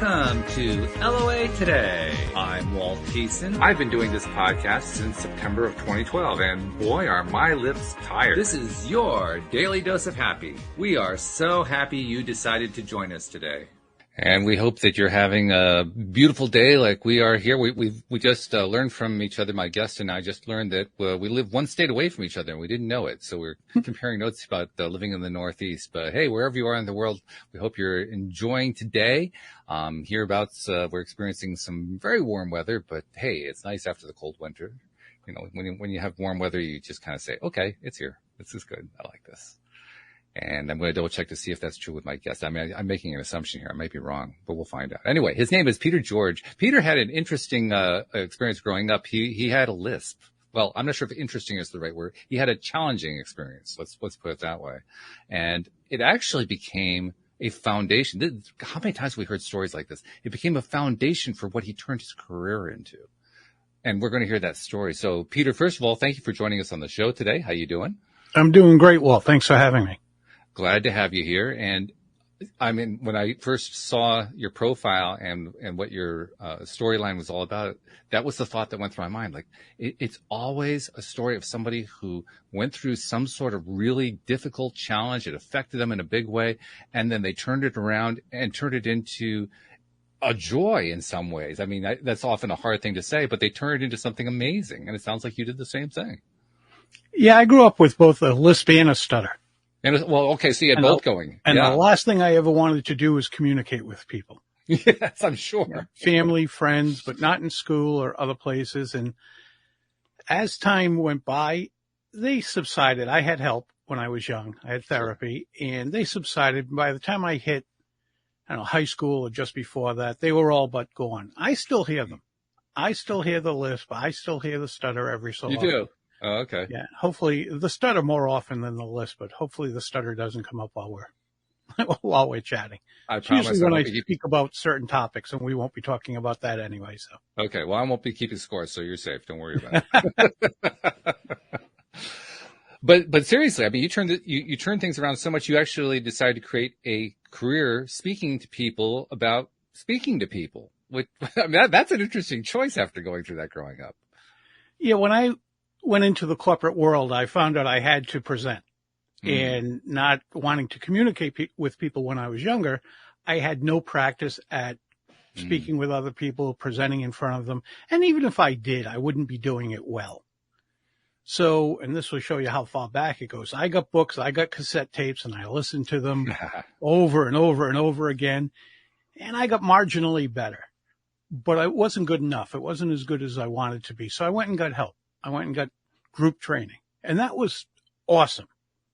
Welcome to LOA Today. I'm Walt Thiessen. I've been doing this podcast since September of 2012, and boy, are my lips tired. This is your daily dose of happy. We are so happy you decided to join us today. And we hope that you're having a beautiful day like we are here. We just learned from each other, my guest and I just learned that we live one state away from each other, and we didn't know it. So we're comparing notes about living in the Northeast. But hey, wherever you are in the world, we hope you're enjoying today. Hereabouts, we're experiencing some very warm weather, but hey, it's nice after the cold winter. You know, when you have warm weather, you just kind of say, okay, it's here. This is good. I like this. And I'm going to double check to see if that's true with my guest. I mean, I'm making an assumption here. I might be wrong, but we'll find out. Anyway, his name is Peter George. Peter had an interesting experience growing up. He had a lisp. Well, I'm not sure if interesting is the right word. He had a challenging experience. Let's put it that way. And it actually became a foundation. How many times have we heard stories like this? It became a foundation for what he turned his career into. And we're going to hear that story. So, Peter, first of all, thank you for joining us on the show today. How you doing? I'm doing great, Walt. Thanks for having me. Glad to have you here. And I mean, when I first saw your profile and what your storyline was all about, that was the thought that went through my mind. Like, it's always a story of somebody who went through some sort of really difficult challenge. It affected them in a big way. And then they turned it around and turned it into a joy in some ways. I mean, that's often a hard thing to say, but they turned it into something amazing. And it sounds like you did the same thing. Yeah, I grew up with both a lisp and a stutter. And well, okay, so you had both going. And the last thing I ever wanted to do was communicate with people. Yes, I'm sure. Family, friends, but not in school or other places. And as time went by, they subsided. I had help when I was young. I had therapy, and they subsided. By the time I hit, I don't know, high school or just before that, they were all but gone. I still hear them. I still hear the lisp. I still hear the stutter every so often. You do? Oh, okay. Yeah. Hopefully the stutter more often than the lisp, but hopefully the stutter doesn't come up while we're chatting. I promise. Usually when I speak about certain topics, and we won't be talking about that anyway. So. Okay. Well, I won't be keeping score, so you're safe. Don't worry about it. But seriously, I mean, you turn things around so much. You actually decided to create a career speaking to people about speaking to people. Which, I mean, that's an interesting choice after going through that growing up. Yeah. When I went into the corporate world, I found out I had to present. And not wanting to communicate with people when I was younger, I had no practice at speaking with other people, presenting in front of them. And even if I did, I wouldn't be doing it well. So, and this will show you how far back it goes. I got books, I got cassette tapes, and I listened to them over and over and over again. And I got marginally better, but it wasn't good enough. It wasn't as good as I wanted to be. So I went and got help. I went and got group training, and that was awesome,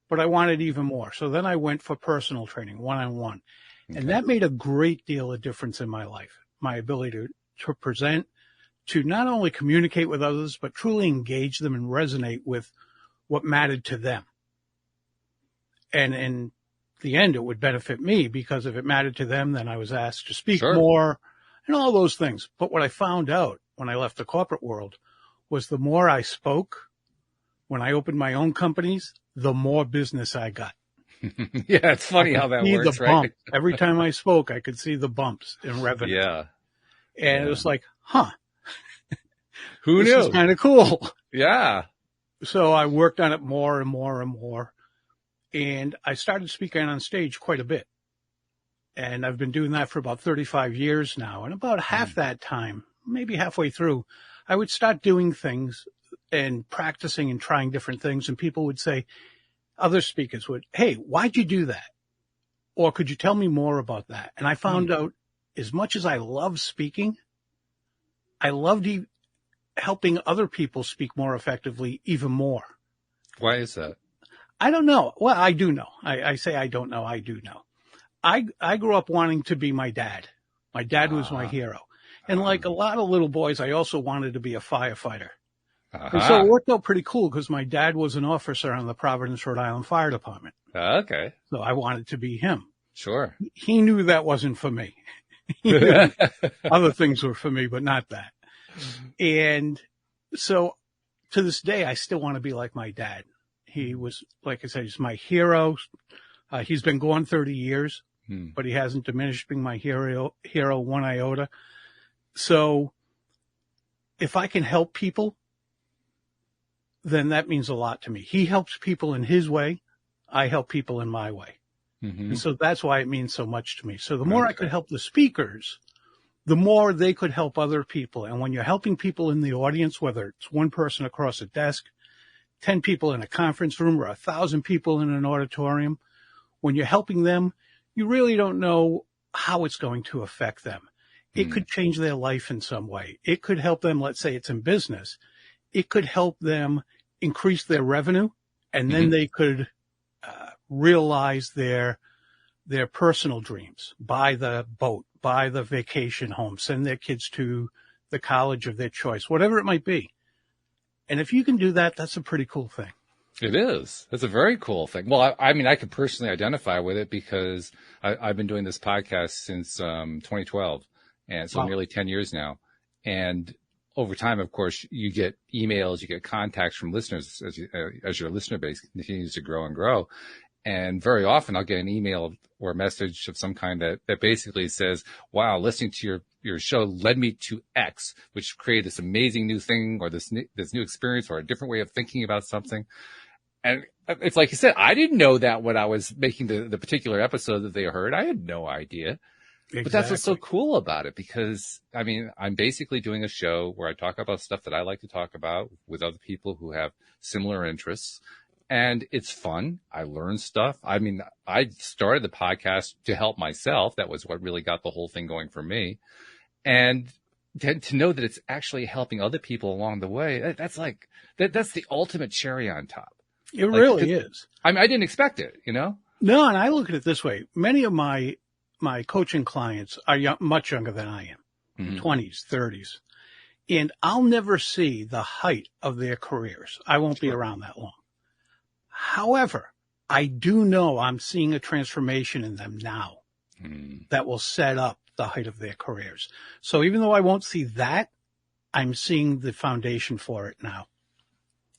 but I wanted even more. So then I went for personal training, one-on-one, and that made a great deal of difference in my life, my ability to present, to not only communicate with others, but truly engage them and resonate with what mattered to them. And in the end, it would benefit me, because if it mattered to them, then I was asked to speak more and all those things. But what I found out when I left the corporate world was the more I spoke, when I opened my own companies, the more business I got. Yeah, it's funny how that works, right? Every time I spoke, I could see the bumps in revenue. Yeah. And it was like, huh. Who knew? This is kind of cool. Yeah. So I worked on it more and more and more. And I started speaking on stage quite a bit. And I've been doing that for about 35 years now. And about half that time, maybe halfway through, I would start doing things and practicing and trying different things. And people would say, other speakers would, hey, why'd you do that? Or could you tell me more about that? And I found out, as much as I love speaking, I loved helping other people speak more effectively even more. Why is that? I don't know. Well, I do know. I say I don't know. I do know. I grew up wanting to be my dad. My dad was my hero. And like a lot of little boys, I also wanted to be a firefighter. And so it worked out pretty cool, because my dad was an officer on the Providence, Rhode Island Fire Department. Okay. So I wanted to be him. Sure. He knew that wasn't for me. Other things were for me, but not that. And so to this day, I still want to be like my dad. He was, like I said, he's my hero. He's been gone 30 years. but he hasn't diminished being my hero one iota. So if I can help people, then that means a lot to me. He helps people in his way. I help people in my way. Mm-hmm. And so that's why it means so much to me. So the more I could help the speakers, the more they could help other people. And when you're helping people in the audience, whether it's one person across a desk, 10 people in a conference room, or 1,000 people in an auditorium, when you're helping them, you really don't know how it's going to affect them. It could change their life in some way. It could help them. Let's say it's in business. It could help them increase their revenue, and then they could realize their personal dreams, buy the boat, buy the vacation home, send their kids to the college of their choice, whatever it might be. And if you can do that, that's a pretty cool thing. It is. It's a very cool thing. Well, I mean, I could personally identify with it because I've been doing this podcast since 2012, and so nearly 10 years now. And over time, of course, you get emails, you get contacts from listeners as your listener base continues to grow and grow. And very often I'll get an email or a message of some kind that basically says, wow, listening to your show led me to X, which created this amazing new thing or this new experience or a different way of thinking about something. And it's like you said, I didn't know that when I was making the particular episode that they heard. I had no idea. Exactly. But that's what's so cool about it, because I mean, I'm basically doing a show where I talk about stuff that I like to talk about with other people who have similar interests. And it's fun. I learn stuff. I mean, I started the podcast to help myself. That was what really got the whole thing going for me. And to know that it's actually helping other people along the way, that's the ultimate cherry on top. It really is. I mean, I didn't expect it, you know? No, and I look at it this way. Many of my coaching clients are much younger than I am, 20s, 30s. And I'll never see the height of their careers. I won't be around that long. However, I do know I'm seeing a transformation in them now that will set up the height of their careers. So even though I won't see that, I'm seeing the foundation for it now.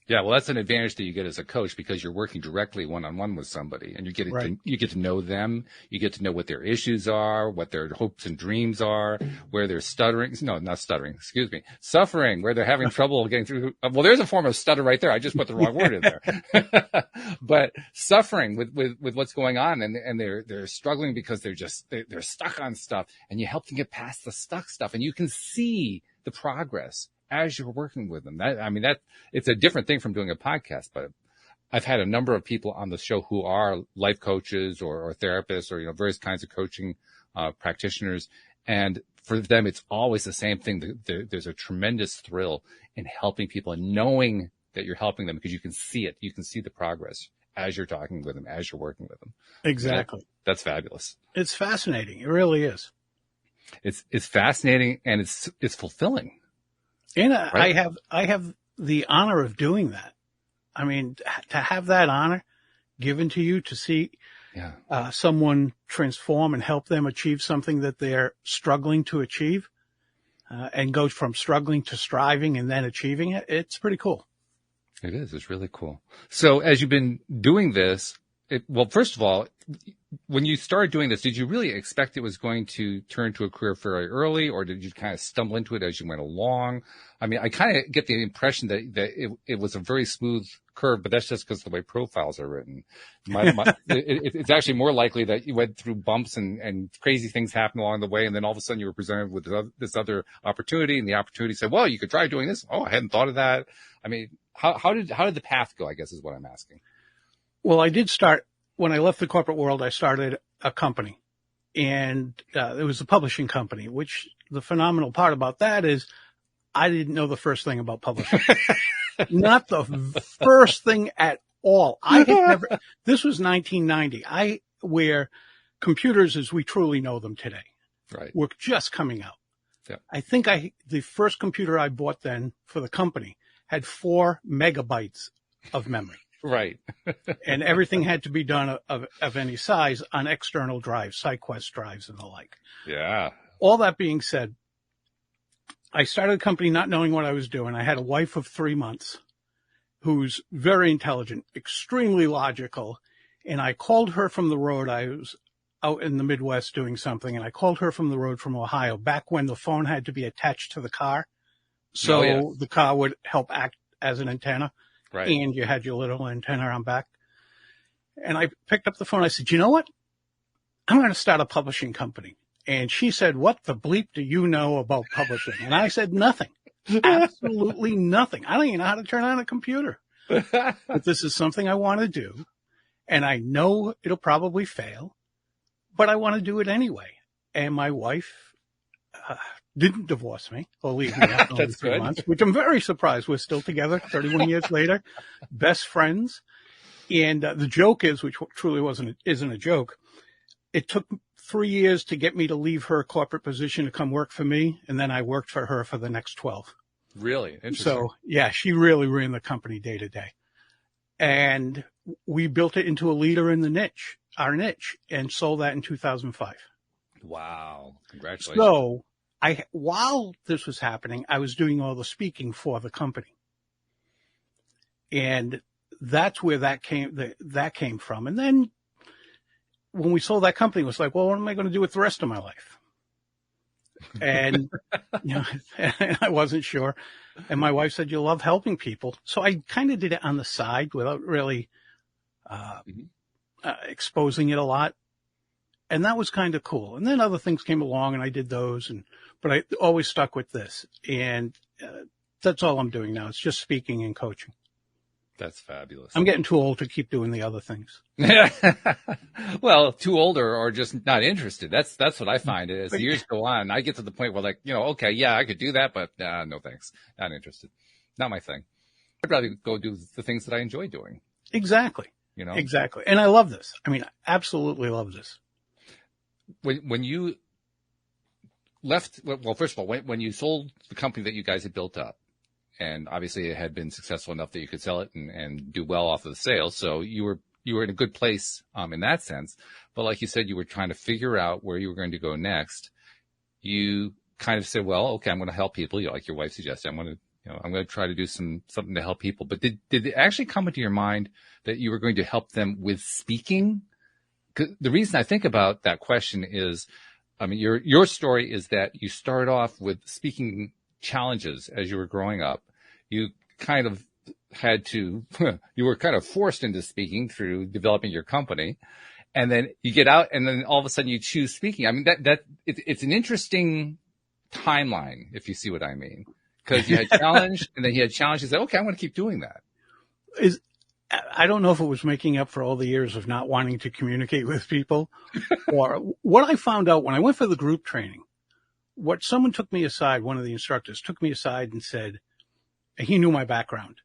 Yeah, well, that's an advantage that you get as a coach, because you're working directly one-on-one with somebody, and you get to know them. You get to know what their issues are, what their hopes and dreams are, where they're suffering, where they're having trouble getting through. Well, there's a form of stutter right there. I just put the wrong word in there. But suffering with what's going on, and they're struggling because they're stuck on stuff, and you help them get past the stuck stuff, and you can see the progress as you're working with them. It's a different thing from doing a podcast, but I've had a number of people on the show who are life coaches or therapists or, various kinds of coaching practitioners. And for them, it's always the same thing. There's a tremendous thrill in helping people and knowing that you're helping them, because you can see it. You can see the progress as you're talking with them, as you're working with them. Exactly. That's fabulous. It's fascinating. It really is. It's fascinating, and it's fulfilling. And right? I have the honor of doing that. I mean, to have that honor given to you, to see someone transform and help them achieve something that they're struggling to achieve, and go from struggling to striving and then achieving it, it's pretty cool. It is. It's really cool. So as you've been doing this, first of all, when you started doing this, did you really expect it was going to turn to a career very early, or did you kind of stumble into it as you went along? I mean, I kind of get the impression that it was a very smooth curve, but that's just because of the way profiles are written. It's actually more likely that you went through bumps and crazy things happened along the way, and then all of a sudden you were presented with this other opportunity, and the opportunity said, well, you could try doing this. Oh, I hadn't thought of that. I mean, how did the path go, I guess, is what I'm asking. Well, I did start, when I left the corporate world, I started a company, and it was a publishing company, which the phenomenal part about that is I didn't know the first thing about publishing. Not the first thing at all. This was 1990, where computers as we truly know them today were just coming out. Yeah. I think the first computer I bought then for the company had 4 megabytes of memory. Right. And everything had to be done of any size on external drives, SideQuest drives and the like. Yeah. All that being said, I started a company not knowing what I was doing. I had a wife of 3 months who's very intelligent, extremely logical. And I called her from the road. I was out in the Midwest doing something, and I called her from the road from Ohio, back when the phone had to be attached to the car. So yes. the car would help act as an antenna, Right. and you had your little antenna on back. And I picked up the phone. I said, you know what? I'm going to start a publishing company. And she said, what the bleep do you know about publishing? And I said, nothing. Absolutely nothing. I don't even know how to turn on a computer. But this is something I want to do. And I know it'll probably fail, but I want to do it anyway. And my wife didn't divorce me or leave me after only 3 months, which I'm very surprised. We're still together 31 years later, best friends. And the joke is, which truly isn't a joke, it took 3 years to get me to leave her corporate position to come work for me. And then I worked for her for the next 12. Really? Interesting. So yeah, she really ran the company day to day. And we built it into a leader in our niche, and sold that in 2005. Wow. Congratulations. So while this was happening, I was doing all the speaking for the company. And that's where that came from. And then when we sold that company, it was like, well, what am I going to do with the rest of my life? And, I wasn't sure. And my wife said, you love helping people. So I kind of did it on the side without really exposing it a lot. And that was kind of cool. And then other things came along and I did those, but I always stuck with this. And that's all I'm doing now. It's just speaking and coaching. That's fabulous. I'm getting too old to keep doing the other things. Well, too old or just not interested. That's what I find. As the years go on, I get to the point where okay, yeah, I could do that, but no thanks. Not interested. Not my thing. I'd rather go do the things that I enjoy doing. Exactly. Exactly. And I love this. I mean, I absolutely love this. When you left, well, first of all, when you sold the company that you guys had built up, and obviously it had been successful enough that you could sell it and do well off of the sales. So you were in a good place, in that sense. But like you said, you were trying to figure out where you were going to go next. You kind of said, well, okay, I'm going to help people. Like your wife suggested, I'm going to try to do something to help people. But did it actually come into your mind that you were going to help them with speaking? 'Cause the reason I think about that question is, I mean, your story is that you started off with speaking challenges as you were growing up. You kind of you were kind of forced into speaking through developing your company. And then you get out and then all of a sudden you choose speaking. I mean, it's an interesting timeline, if you see what I mean, because you had challenge and then you had challenge. You said, okay, I'm going to keep doing that. I don't know if it was making up for all the years of not wanting to communicate with people or what I found out when I went for the group training. What someone took me aside, one of the instructors took me aside and said, he knew my background.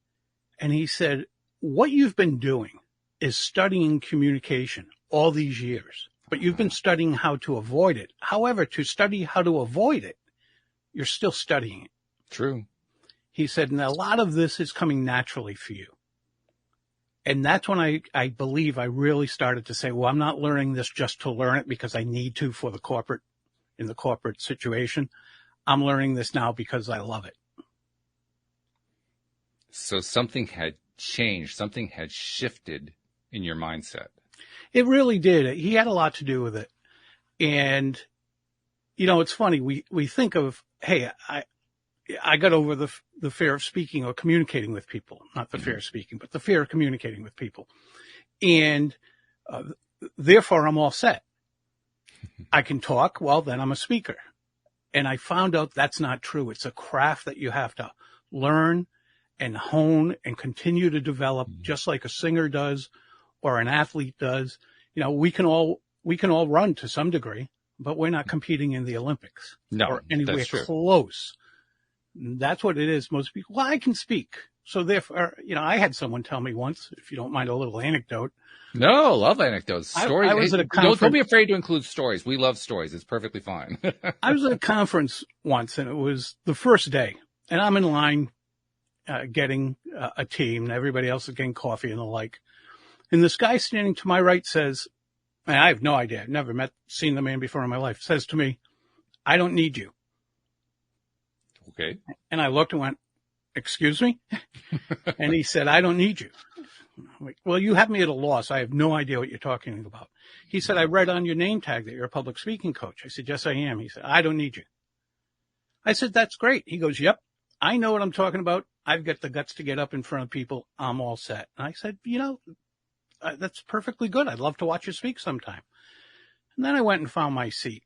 And he said, what you've been doing is studying communication all these years, but you've been studying how to avoid it. However, to study how to avoid it, you're still studying it. True. He said, and a lot of this is coming naturally for you. And that's when I believe I really started to say, well, I'm not learning this just to learn it because I need to for in the corporate situation. I'm learning this now because I love it. So something had changed, something had shifted in your mindset. It really did. He had a lot to do with it. And, it's funny. We think of, hey, I got over the fear of speaking or communicating with people, not the fear of speaking, but the fear of communicating with people. And therefore I'm all set. I can talk. Well, then I'm a speaker. And I found out that's not true. It's a craft that you have to learn and hone and continue to develop, just like a singer does or an athlete does. We can all run to some degree, but we're not competing in the Olympics or anywhere close. That's what it is. Most people, well, I can speak. So therefore, I had someone tell me once, if you don't mind a little anecdote. No, love anecdotes. Stories. I was at a conference. Don't be afraid to include stories. We love stories. It's perfectly fine. I was at a conference once and it was the first day and I'm in line getting a team and everybody else is getting coffee and the like. And this guy standing to my right says, and I have no idea. I've never seen the man before in my life, says to me, I don't need you. Okay. And I looked and went, excuse me? And he said, I don't need you. I'm like, well, you have me at a loss. I have no idea what you're talking about. He said, I read on your name tag that you're a public speaking coach. I said, yes, I am. He said, I don't need you. I said, that's great. He goes, yep, I know what I'm talking about. I've got the guts to get up in front of people. I'm all set. And I said, that's perfectly good. I'd love to watch you speak sometime. And then I went and found my seat.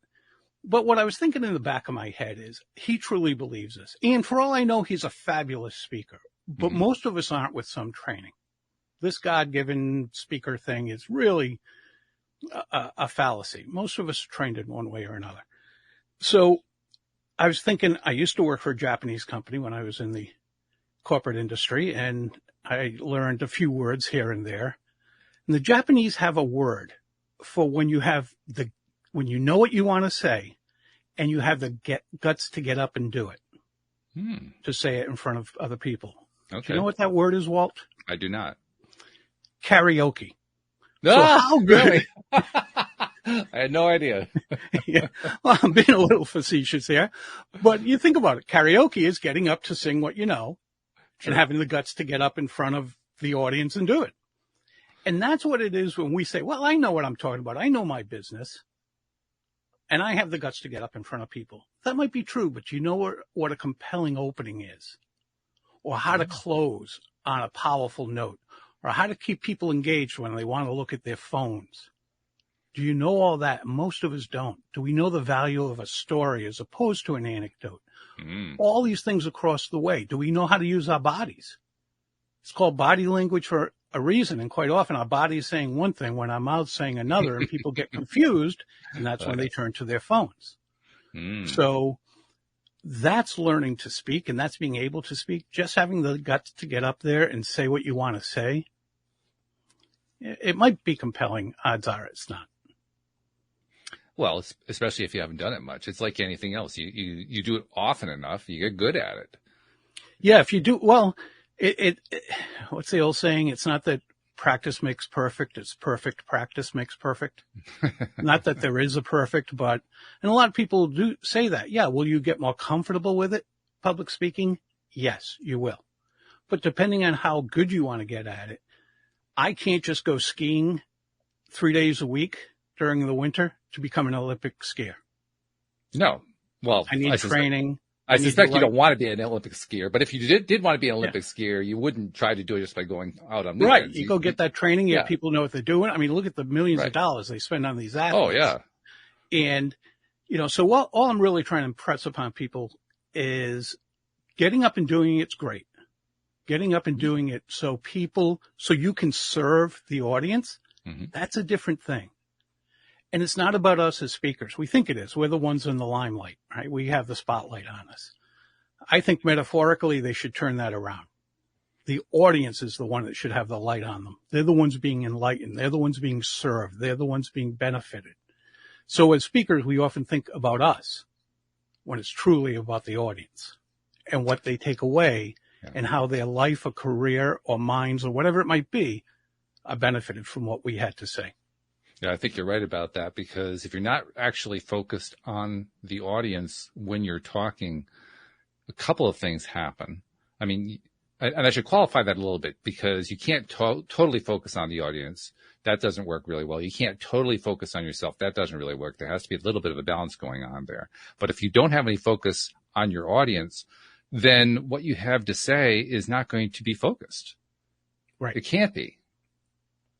But what I was thinking in the back of my head is he truly believes this. And for all I know, he's a fabulous speaker. But most of us aren't with some training. This God-given speaker thing is really a fallacy. Most of us are trained in one way or another. So I was thinking, I used to work for a Japanese company when I was in the corporate industry, and I learned a few words here and there. And the Japanese have a word for when you know what you want to say and you have the guts to get up and do it, to say it in front of other people. Okay. Do you know what that word is, Walt? I do not. Karaoke. No, so how good? Really? I had no idea. Yeah. Well, I'm being a little facetious here, but you think about it. Karaoke is getting up to sing what you know and having the guts to get up in front of the audience and do it. And that's what it is when we say, well, I know what I'm talking about. I know my business and I have the guts to get up in front of people. That might be true, but you know what a compelling opening is, or how to close on a powerful note, or how to keep people engaged when they want to look at their phones. Do you know all that? Most of us don't. Do we know the value of a story as opposed to an anecdote? All these things across the way. Do we know how to use our bodies? It's called body language for a reason. And quite often our body is saying one thing when our mouth's saying another, and people get confused. And that's when they turn to their phones. So that's learning to speak, and that's being able to speak. Just having the guts to get up there and say what you want to say. It might be compelling. Odds are it's not. Well, especially if you haven't done it much. It's like anything else. You do it often enough, you get good at it. Yeah, if you do, well, what's the old saying? It's not that practice makes perfect. It's perfect practice makes perfect. Not that there is a perfect, and a lot of people do say that. Yeah, will you get more comfortable with it? Public speaking? Yes, you will. But depending on how good you want to get at it, I can't just go skiing 3 days a week during the winter to become an Olympic skier. No. Well, I need training. I suspect you don't want to be an Olympic skier, but if you did want to be an Olympic skier, you wouldn't try to do it just by going out on weekends. Right. You go get that training. Yeah. People know what they're doing. I mean, look at the millions of dollars they spend on these athletes. Oh, yeah. And, so all I'm really trying to impress upon people is getting up and doing it's great. Getting up and doing it so you can serve the audience. That's a different thing. And it's not about us as speakers. We think it is. We're the ones in the limelight, right? We have the spotlight on us. I think metaphorically, they should turn that around. The audience is the one that should have the light on them. They're the ones being enlightened. They're the ones being served. They're the ones being benefited. So as speakers, we often think about us when it's truly about the audience and what they take away and how their life or career or minds or whatever it might be are benefited from what we had to say. Yeah, I think you're right about that, because if you're not actually focused on the audience when you're talking, a couple of things happen. I mean, and I should qualify that a little bit, because you can't totally focus on the audience. That doesn't work really well. You can't totally focus on yourself. That doesn't really work. There has to be a little bit of a balance going on there. But if you don't have any focus on your audience, then what you have to say is not going to be focused. Right. It can't be.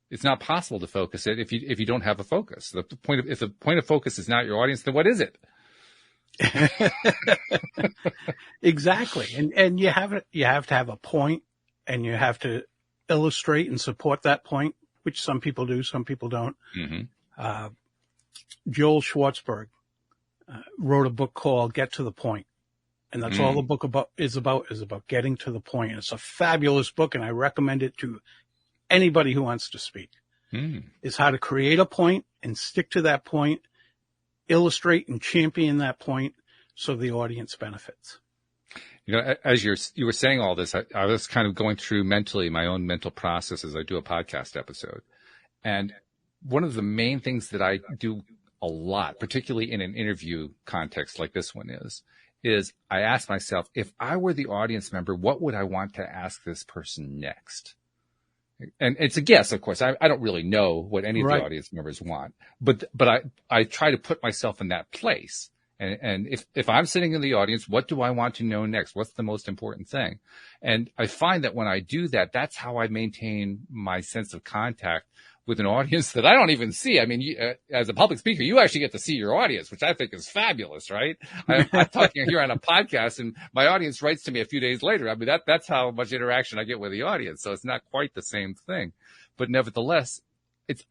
It's not possible to focus it if you don't have a focus. If the point of focus is not your audience, then what is it? Exactly. And you have to have a point, and you have to illustrate and support that point, which some people do, some people don't. Joel Schwartzberg wrote a book called Get to the Point. And that's all the book is about getting to the point. And it's a fabulous book, and I recommend it to anybody who wants to speak. Is how to create a point and stick to that point, illustrate and champion that point so the audience benefits. As you were saying all this, I was kind of going through mentally my own mental process as I do a podcast episode. And one of the main things that I do a lot, particularly in an interview context like this one is I ask myself, if I were the audience member, what would I want to ask this person next? And it's a guess, of course. I don't really know what any of the Right. audience members want, but I try to put myself in that place. And if I'm sitting in the audience, what do I want to know next? What's the most important thing? And I find that when I do that, that's how I maintain my sense of contact with an audience that I don't even see. I mean, as a public speaker, you actually get to see your audience, which I think is fabulous, right? I'm talking here on a podcast and my audience writes to me a few days later. I mean, that's how much interaction I get with the audience. So it's not quite the same thing, but nevertheless,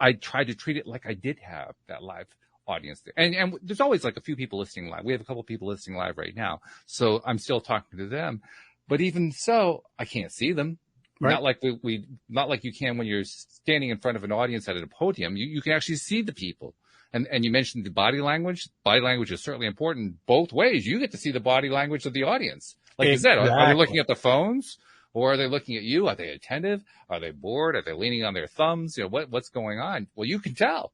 I try to treat it like I did have that live audience there. And there's always like a few people listening live. We have a couple of people listening live right now. So I'm still talking to them, but even so, I can't see them. Right. Not like not like you can when you're standing in front of an audience at a podium. You can actually see the people. And you mentioned the body language. Body language is certainly important both ways. You get to see the body language of the audience. Like you said, are they looking at the phones or are they looking at you? Are they attentive? Are they bored? Are they leaning on their thumbs? What's going on? Well, you can tell,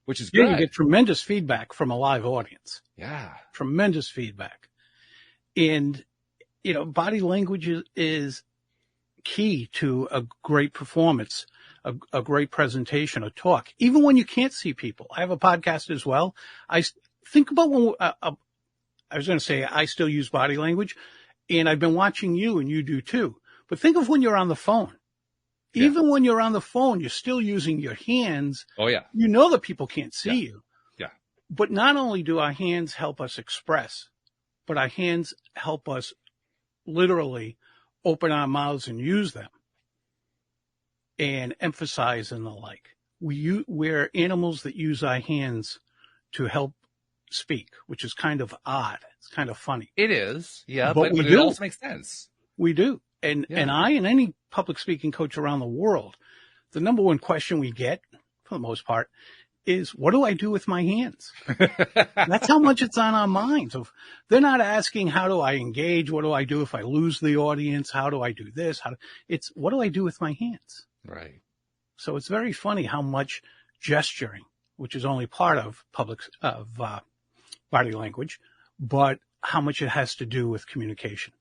which is good. You get tremendous feedback from a live audience. Yeah. Tremendous feedback. And, body language is key to a great performance, a great presentation, a talk, even when you can't see people. I have a podcast as well. I think about when I was going to say I still use body language, and I've been watching you, and you do too. But think of when you're on the phone. Yeah. Even when you're on the phone, you're still using your hands. Oh, yeah. You know that people can't see you. Yeah. But not only do our hands help us express, but our hands help us literally open our mouths and use them and emphasize and the like. We're animals that use our hands to help speak, which is kind of odd. It's kind of funny. It is. Yeah. But it also makes sense. We do. And I and any public speaking coach around the world, the number one question we get for the most part is, what do I do with my hands? That's how much it's on our minds. They're not asking, how do I engage? What do I do if I lose the audience? How do I do this? It's what do I do with my hands? Right. So it's very funny how much gesturing, which is only part of body language, but how much it has to do with communication.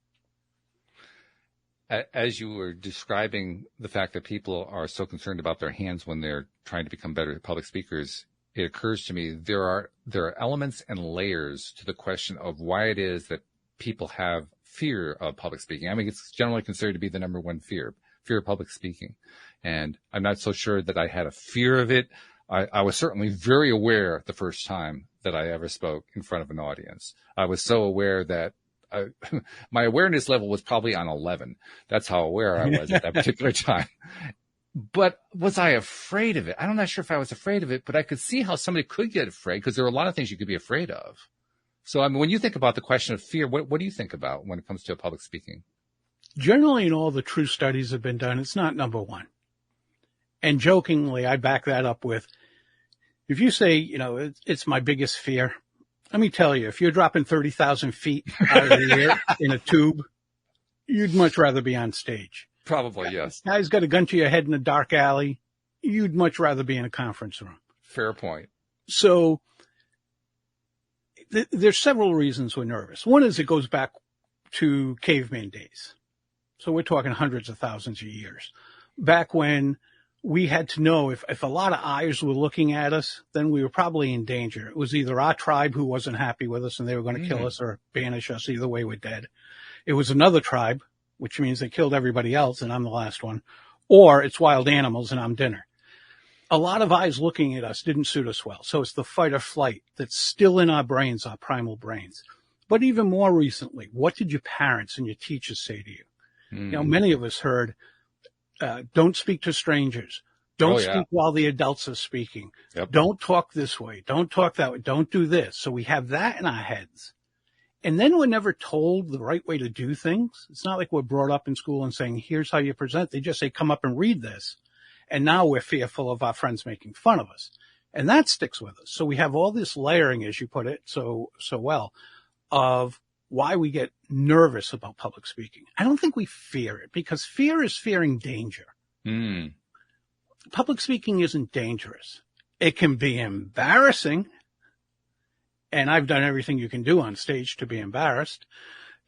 As you were describing the fact that people are so concerned about their hands when they're trying to become better public speakers, it occurs to me there are elements and layers to the question of why it is that people have fear of public speaking. I mean, it's generally considered to be the number one fear of public speaking. And I'm not so sure that I had a fear of it. I was certainly very aware the first time that I ever spoke in front of an audience. I was so aware that my awareness level was probably on 11. That's how aware I was at that particular time. But was I afraid of it? I'm not sure if I was afraid of it, but I could see how somebody could get afraid because there are a lot of things you could be afraid of. So, I mean, when you think about the question of fear, what do you think about when it comes to public speaking? Generally, in all the true studies that have been done, it's not number one. And jokingly, I back that up with, if you say, it's my biggest fear, let me tell you, if you're dropping 30,000 feet out of the air in a tube, you'd much rather be on stage. Probably, yes. Guy's got a gun to your head in a dark alley. You'd much rather be in a conference room. Fair point. So there's several reasons we're nervous. One is it goes back to caveman days. So we're talking hundreds of thousands of years. Back when we had to know if a lot of eyes were looking at us, then we were probably in danger. It was either our tribe who wasn't happy with us and they were going to kill us or banish us. Either way, we're dead. It was another tribe, which means they killed everybody else and I'm the last one. Or it's wild animals and I'm dinner. A lot of eyes looking at us didn't suit us well. So it's the fight or flight that's still in our brains, our primal brains. But even more recently, what did your parents and your teachers say to you? Many of us heard, don't speak to strangers. Don't speak while the adults are speaking. Yep. Don't talk this way. Don't talk that way. Don't do this. So we have that in our heads. And then we're never told the right way to do things. It's not like we're brought up in school and saying, here's how you present. They just say, come up and read this. And now we're fearful of our friends making fun of us. And that sticks with us. So we have all this layering, as you put it so well, of why we get nervous about public speaking. I don't think we fear it because fear is fearing danger. Public speaking isn't dangerous. It can be embarrassing. And I've done everything you can do on stage to be embarrassed.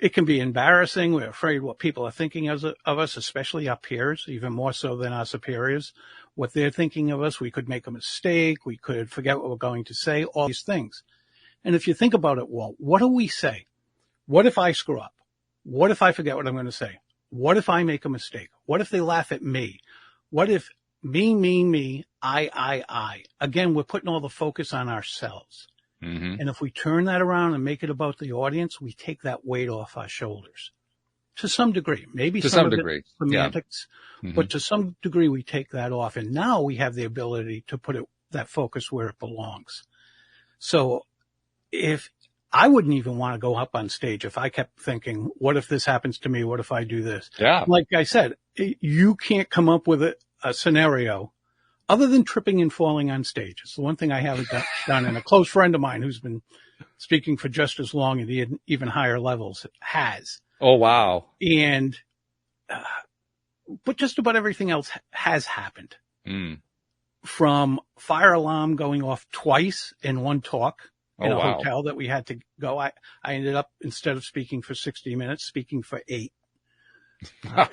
It can be embarrassing. We're afraid what people are thinking of us, especially our peers, even more so than our superiors. What they're thinking of us, we could make a mistake. We could forget what we're going to say, all these things. And if you think about it, Walt, what do we say? What if I screw up? What if I forget what I'm going to say? What if I make a mistake? What if they laugh at me? What if me, I? Again, we're putting all the focus on ourselves. Mm-hmm. And if we turn that around and make it about the audience, we take that weight off our shoulders to some degree, maybe To some some of it degree, semantics, Mhm. but to some degree we take that off. And now we have the ability to put that focus where it belongs. So if I wouldn't even want to go up on stage if I kept thinking, what if this happens to me? What if I do this? Yeah. Like I said, you can't come up with a scenario other than tripping and falling on stage. It's the one thing I haven't done. And a close friend of mine who's been speaking for just as long at even higher levels has. Oh, wow. And, but just about everything else has happened. Mm. From fire alarm going off twice in one talk in Oh, a wow. hotel that we had to go. I ended up, instead of speaking for 60 minutes, speaking for 8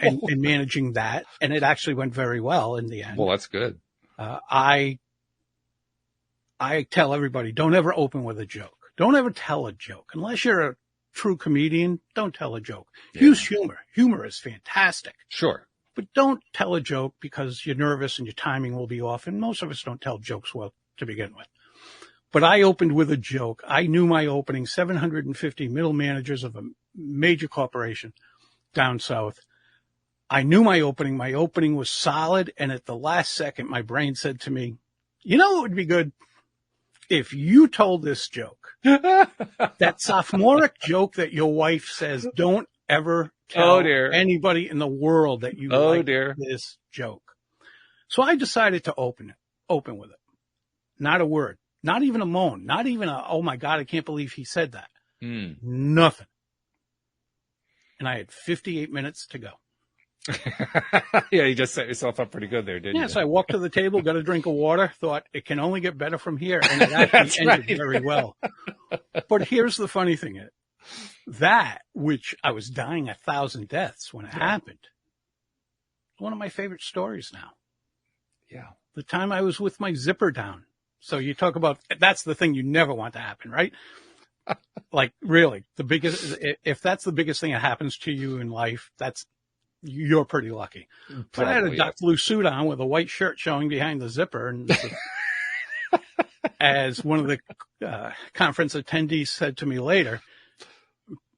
and managing that. And it actually went very well in the end. Well, that's good. I tell everybody, don't ever open with a joke. Don't ever tell a joke. Unless you're a true comedian, don't tell a joke. Yeah. Use humor. Humor is fantastic. Sure. But don't tell a joke because you're nervous and your timing will be off. And most of us don't tell jokes well to begin with. But I opened with a joke. I knew my opening, 750 middle managers of a major corporation down south. I knew my opening. My opening was solid. And at the last second, my brain said to me, you know, it would be good if you told this joke, that sophomoric joke that your wife says, don't ever tell anybody in the world that you like this joke. So I decided to open with it. Not a word, not even a moan, not even a, oh my God, I can't believe he said that. Nothing. And I had 58 minutes to go. Yeah, you just set yourself up pretty good there, didn't you? Yes, I walked to the table, got a drink of water, thought it can only get better from here. And it actually ended very well. But here's the funny thing. That, which I was dying 1,000 deaths when it happened, one of my favorite stories now. Yeah. The time I was with my zipper down. So you talk about, that's the thing you never want to happen, right? Like really, if that's the biggest thing that happens to you in life, you're pretty lucky. But I had a dark blue suit on with a white shirt showing behind the zipper. And as one of the conference attendees said to me later,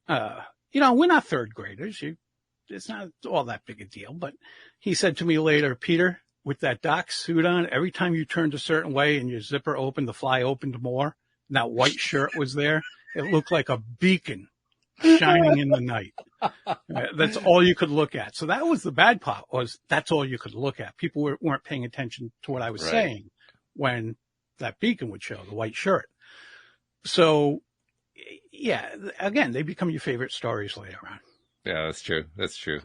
we're not third graders. It's not all that big a deal. But he said to me later, Peter, with that dark suit on, every time you turned a certain way and your zipper opened, the fly opened more. And that white shirt was there. It looked like a beacon shining in the night. That's all you could look at. So that was the bad part, was that's all you could look at. People weren't paying attention to what I was saying when that beacon would show, the white shirt. So yeah, again, they become your favorite stories later on. Yeah, that's true. That's true.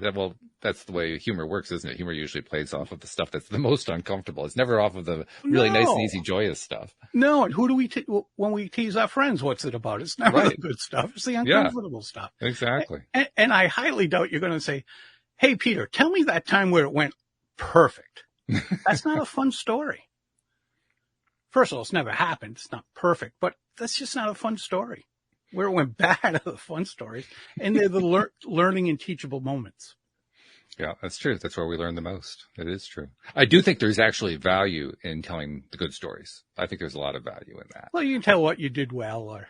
That's the way humor works, isn't it? Humor usually plays off of the stuff that's the most uncomfortable. It's never off of the really nice and easy, joyous stuff. No, and who do we, when we tease our friends, what's it about? It's never the good stuff. It's the uncomfortable stuff. Exactly. And I highly doubt you're going to say, hey, Peter, tell me that time where it went perfect. That's not a fun story. First of all, it's never happened. It's not perfect, but that's just not a fun story. Where it went bad are the fun stories, and they're the learning and teachable moments. Yeah, that's true. That's where we learn the most. It is true. I do think there's actually value in telling the good stories. I think there's a lot of value in that. Well, you can tell what you did well,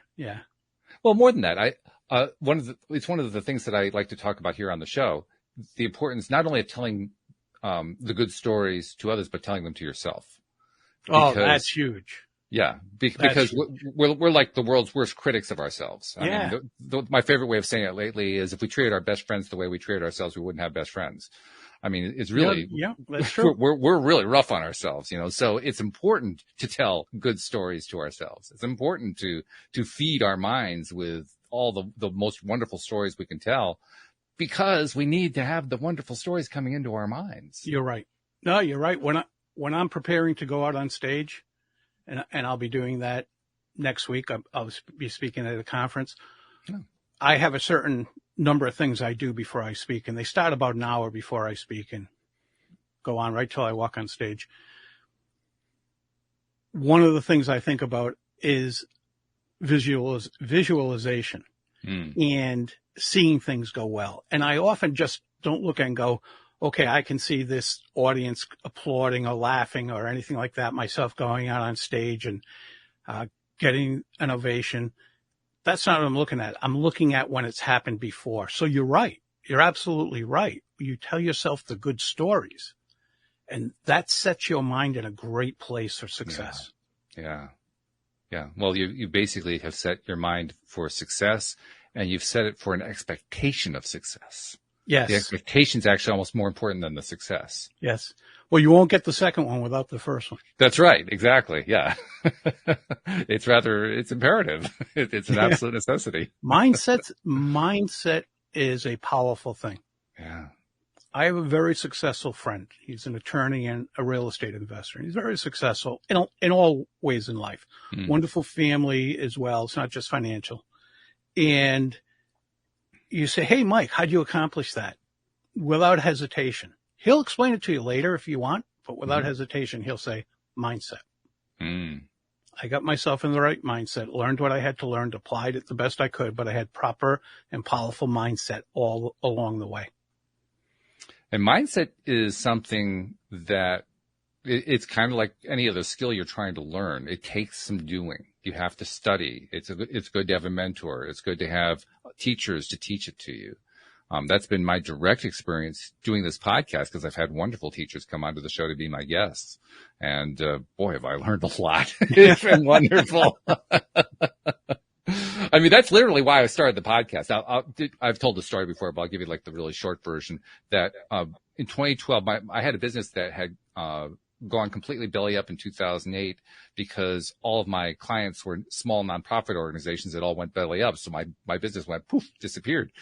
Well, more than that, it's one of the things that I like to talk about here on the show. The importance not only of telling the good stories to others, but telling them to yourself. Oh, that's huge. Yeah, because we're like the world's worst critics of ourselves. I mean, my favorite way of saying it lately is if we treated our best friends the way we treated ourselves, we wouldn't have best friends. I mean, it's really, that's true. We're really rough on ourselves, so it's important to tell good stories to ourselves. It's important to feed our minds with all the most wonderful stories we can tell, because we need to have the wonderful stories coming into our minds. You're right. No, you're right. When I'm preparing to go out on stage, and I'll be doing that next week. I'll be speaking at a conference. I have a certain number of things I do before I speak, and they start about an hour before I speak and go on right till I walk on stage. One of the things I think about is visualization and seeing things go well. And I often just don't look and go, okay, I can see this audience applauding or laughing or anything like that, myself going out on stage and getting an ovation. That's not what I'm looking at. I'm looking at when it's happened before. So you're right. You're absolutely right. You tell yourself the good stories, and that sets your mind in a great place for success. Yeah. Well, you basically have set your mind for success, and you've set it for an expectation of success. Yes. The expectation is actually almost more important than the success. Yes. Well, you won't get the second one without the first one. That's right. Exactly. Yeah. It's imperative. It's an absolute necessity. Mindset is a powerful thing. Yeah. I have a very successful friend. He's an attorney and a real estate investor. He's very successful in all ways in life. Wonderful family as well. It's not just financial. And you say, hey, Mike, how'd you accomplish that? Without hesitation. He'll explain it to you later if you want, but without hesitation, he'll say, mindset. I got myself in the right mindset, learned what I had to learn, applied it the best I could, but I had proper and powerful mindset all along the way. And mindset is something that it's kind of like any other skill you're trying to learn. It takes some doing. You have to study. It's good to have a mentor. It's good to have teachers to teach it to you. That's been my direct experience doing this podcast, because I've had wonderful teachers come onto the show to be my guests. And boy, have I learned a lot. It's been wonderful. I mean, that's literally why I started the podcast. I've told the story before, but I'll give you like the really short version. That in 2012, I had a business that had gone completely belly up in 2008 because all of my clients were small nonprofit organizations that all went belly up. So my business went poof, disappeared.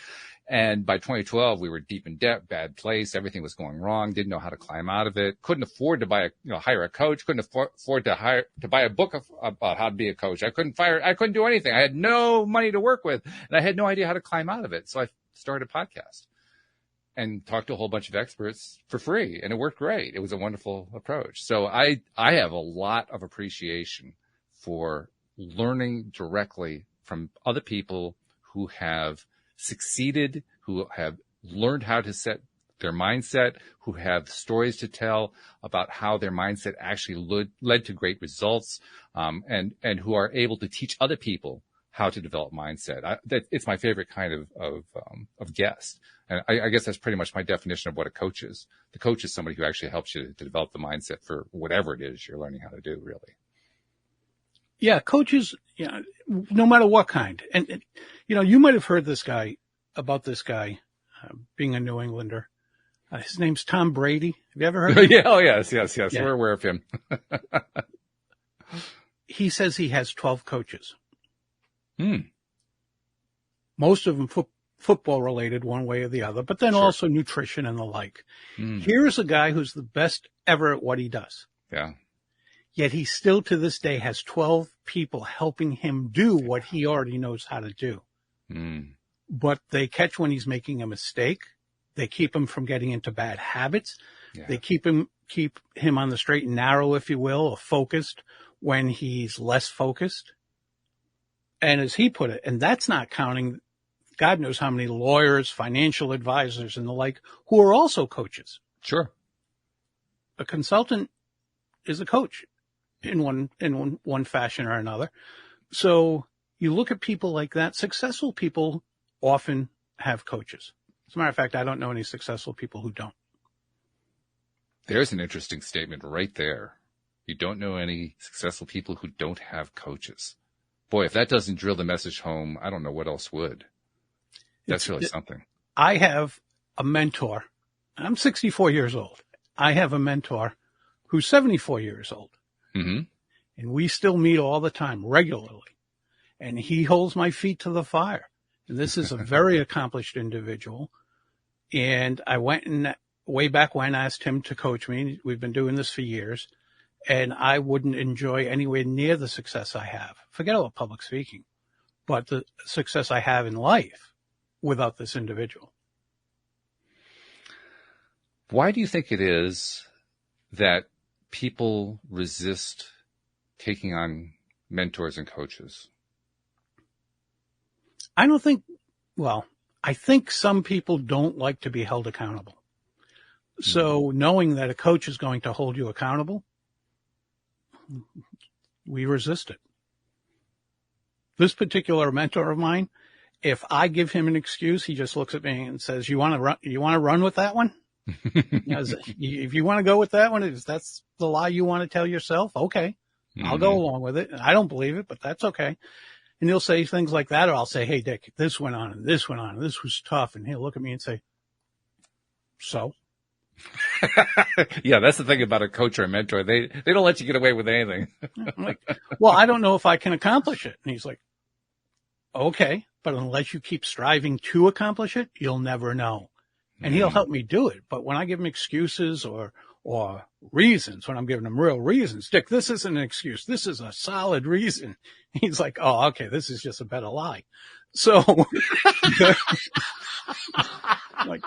And by 2012, we were deep in debt, bad place. Everything was going wrong. Didn't know how to climb out of it. Couldn't afford to hire a coach. Couldn't afford to buy a book about how to be a coach. I couldn't do anything. I had no money to work with, and I had no idea how to climb out of it. So I started a podcast and talked to a whole bunch of experts for free, and it worked great. It was a wonderful approach. So I have a lot of appreciation for learning directly from other people who have succeeded, who have learned how to set their mindset, who have stories to tell about how their mindset actually led to great results, and who are able to teach other people how to develop mindset. It's my favorite kind of guest. And I guess that's pretty much my definition of what a coach is. The coach is somebody who actually helps you to develop the mindset for whatever it is you're learning how to do, really. Yeah, coaches, no matter what kind. And you might have heard this guy being a New Englander. His name's Tom Brady. Have you ever heard of him? Yeah, oh, yes. Yeah. We're aware of him. He says he has 12 coaches. Most of them football related one way or the other, but then also nutrition and the like. Here's a guy who's the best ever at what he does. Yeah. Yet he still to this day has 12 people helping him do what he already knows how to do. But they catch when he's making a mistake. They keep him from getting into bad habits. Yeah. They keep him on the straight and narrow, if you will, or focused when he's less focused. And as he put it, and that's not counting God knows how many lawyers, financial advisors, and the like, who are also coaches. Sure. A consultant is a coach in one fashion or another. So you look at people like that. Successful people often have coaches. As a matter of fact, I don't know any successful people who don't. There's an interesting statement right there. You don't know any successful people who don't have coaches. Boy, if that doesn't drill the message home, I don't know what else would. That's really something. I have a mentor. I'm 64 years old. I have a mentor who's 74 years old. And we still meet all the time, regularly. And he holds my feet to the fire. And this is a very accomplished individual. And I went and way back when asked him to coach me. We've been doing this for years. And I wouldn't enjoy anywhere near the success I have. Forget about public speaking. But the success I have in life without this individual. Why do you think it is that people resist taking on mentors and coaches? I think some people don't like to be held accountable. So knowing that a coach is going to hold you accountable, we resist it. This particular mentor of mine, if I give him an excuse, he just looks at me and says, you want to run with that one? If you want to go with that one, if that's the lie you want to tell yourself, okay, I'll go along with it. I don't believe it, but that's okay. And he'll say things like that, or I'll say, hey, Dick, this went on and this went on and this was tough. And he'll look at me and say, so? Yeah, that's the thing about a coach or a mentor. They don't let you get away with anything. I'm like, well, I don't know if I can accomplish it. And he's like, okay, but unless you keep striving to accomplish it, you'll never know. And he'll help me do it. But when I give him excuses or reasons, when I'm giving him real reasons, Dick, this isn't an excuse. This is a solid reason. He's like, oh, okay, this is just a better lie. So, like,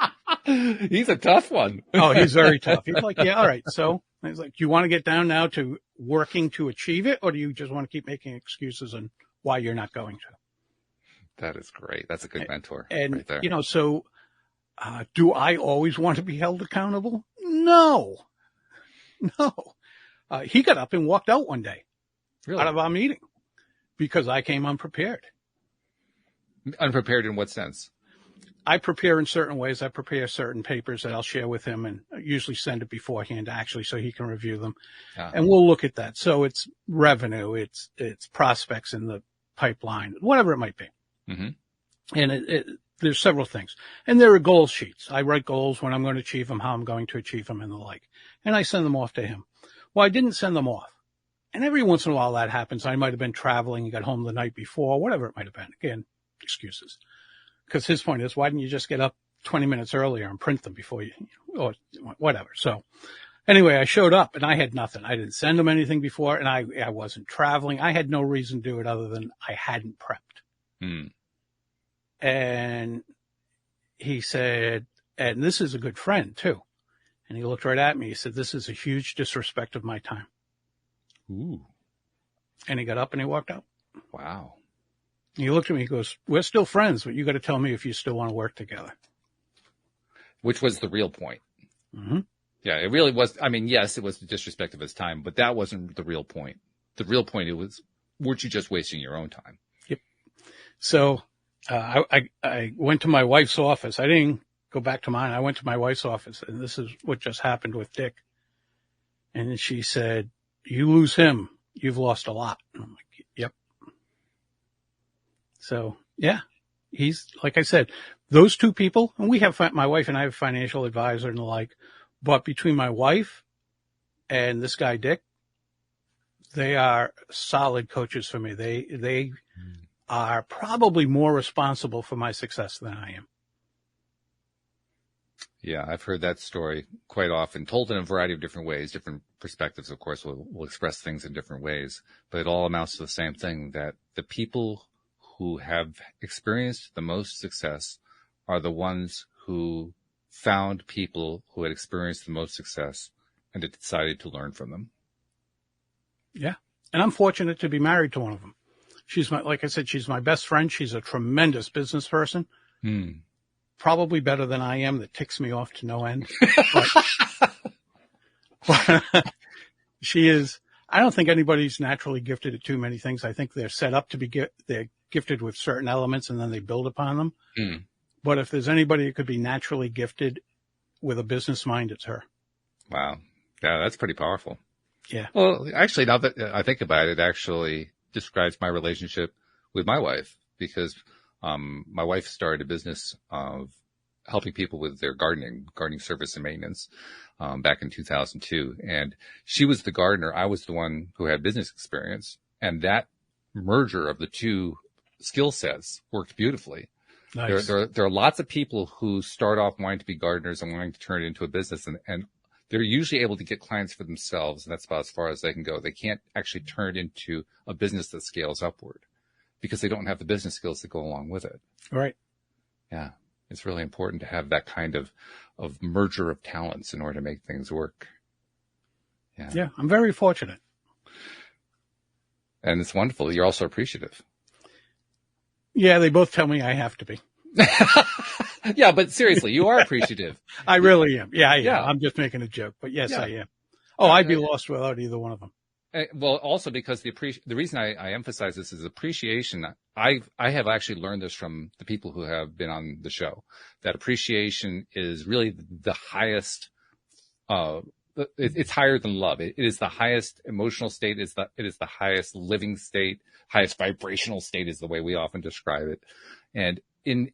he's a tough one. Oh, he's very tough. He's like, yeah, all right. So he's like, do you want to get down now to working to achieve it, or do you just want to keep making excuses on why you're not going to? That is great. That's a good mentor. And, right there. you know, so do I always want to be held accountable? No. He got up and walked out one day out of our meeting because I came unprepared. Unprepared in what sense? I prepare in certain ways. I prepare certain papers that I'll share with him and usually send it beforehand, actually, so he can review them. And we'll look at that. So it's revenue, it's prospects in the pipeline, whatever it might be. Mm-hmm. And there's several things. And there are goal sheets. I write goals, when I'm going to achieve them, how I'm going to achieve them, and the like. And I send them off to him. Well, I didn't send them off. And every once in a while that happens. I might have been traveling and got home the night before, whatever it might have been. Again, excuses. Because his point is, why didn't you just get up 20 minutes earlier and print them before you, or whatever. So anyway, I showed up and I had nothing. I didn't send him anything before, and I wasn't traveling. I had no reason to do it other than I hadn't prepped. And he said, and this is a good friend too. And he looked right at me. He said, this is a huge disrespect of my time. Ooh. And he got up and he walked out. Wow. And he looked at me. He goes, we're still friends, but you got to tell me if you still want to work together. Which was the real point. Mm-hmm. Yeah, it really was. I mean, yes, it was the disrespect of his time, but that wasn't the real point. The real point, it was, weren't you just wasting your own time? Yep. So I went to my wife's office. I didn't go back to mine. I went to my wife's office, and this is what just happened with Dick. And she said, you lose him, you've lost a lot. And I'm like, yep. So, yeah, he's, like I said, those two people, and we have, my wife and I have a financial advisor and the like, but between my wife and this guy, Dick, they are solid coaches for me. They are probably more responsible for my success than I am. Yeah, I've heard that story quite often, told in a variety of different ways. Different perspectives, of course, will express things in different ways, but it all amounts to the same thing, that the people who have experienced the most success are the ones who found people who had experienced the most success and decided to learn from them. Yeah. And I'm fortunate to be married to one of them. She's like I said, she's my best friend. She's a tremendous business person. Probably better than I am. That ticks me off to no end. But she is, I don't think anybody's naturally gifted at too many things. I think they're set up to be, they're gifted with certain elements and then they build upon them. But if there's anybody who could be naturally gifted with a business mind, it's her. Wow. Yeah, that's pretty powerful. Yeah. Well, actually, now that I think about it, it actually describes my relationship with my wife, because my wife started a business of helping people with their gardening service and maintenance back in 2002. And she was the gardener. I was the one who had business experience. And that merger of the two skill sets worked beautifully. Nice. There are lots of people who start off wanting to be gardeners and wanting to turn it into a business, and they're usually able to get clients for themselves, and that's about as far as they can go. They can't actually turn it into a business that scales upward because they don't have the business skills that go along with it. Right. Yeah. It's really important to have that kind of merger of talents in order to make things work. Yeah. Yeah, I'm very fortunate. And it's wonderful. You're also appreciative. Yeah, they both tell me I have to be. Yeah, but seriously, you are appreciative. I really am. Yeah, I am. Yeah. I'm just making a joke, but yes, Yeah. I am. Oh, I'd be lost without either one of them. Well, also because the reason I emphasize this is appreciation. I have actually learned this from the people who have been on the show, that appreciation is really the highest, it's higher than love. It is the highest emotional state. It is the highest living state, highest vibrational state is the way we often describe it. And in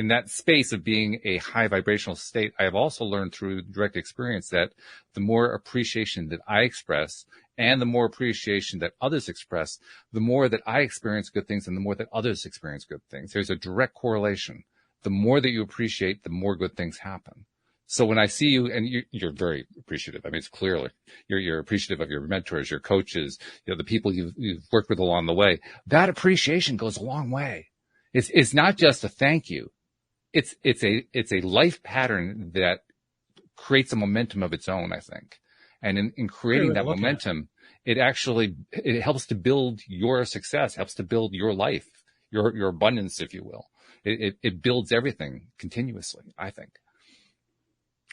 that space of being a high vibrational state, I have also learned through direct experience that the more appreciation that I express and the more appreciation that others express, the more that I experience good things and the more that others experience good things. There's a direct correlation. The more that you appreciate, the more good things happen. So when I see you, and you're very appreciative. I mean, it's clearly you're appreciative of your mentors, your coaches, the people you've worked with along the way. That appreciation goes a long way. It's not just a thank you. It's a life pattern that creates a momentum of its own, I think. And in creating that momentum, it helps to build your success, helps to build your life, your abundance, if you will. It builds everything continuously, I think.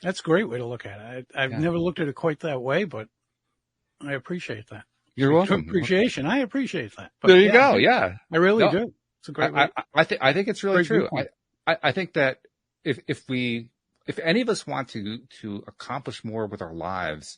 That's a great way to look at it. I've never looked at it quite that way, but I appreciate that. You're welcome. Appreciation. I appreciate that. But there you go. Yeah. I really do. It's a great way. I think it's really true. I think that if any of us want to accomplish more with our lives,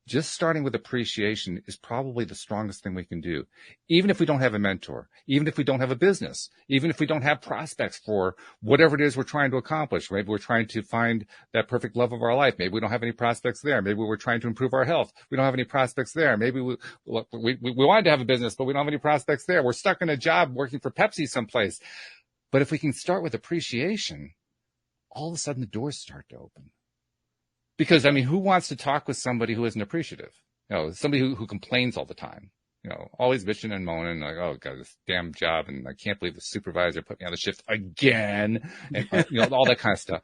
just starting with appreciation is probably the strongest thing we can do. Even if we don't have a mentor, even if we don't have a business, even if we don't have prospects for whatever it is we're trying to accomplish. Maybe we're trying to find that perfect love of our life. Maybe we don't have any prospects there. Maybe we're trying to improve our health. We don't have any prospects there. Maybe we wanted to have a business, but we don't have any prospects there. We're stuck in a job working for Pepsi someplace. But if we can start with appreciation, all of a sudden the doors start to open. Because, I mean, who wants to talk with somebody who isn't appreciative? Somebody who complains all the time, always bitching and moaning, like, oh, God, this damn job, and I can't believe the supervisor put me on the shift again, and, all that kind of stuff.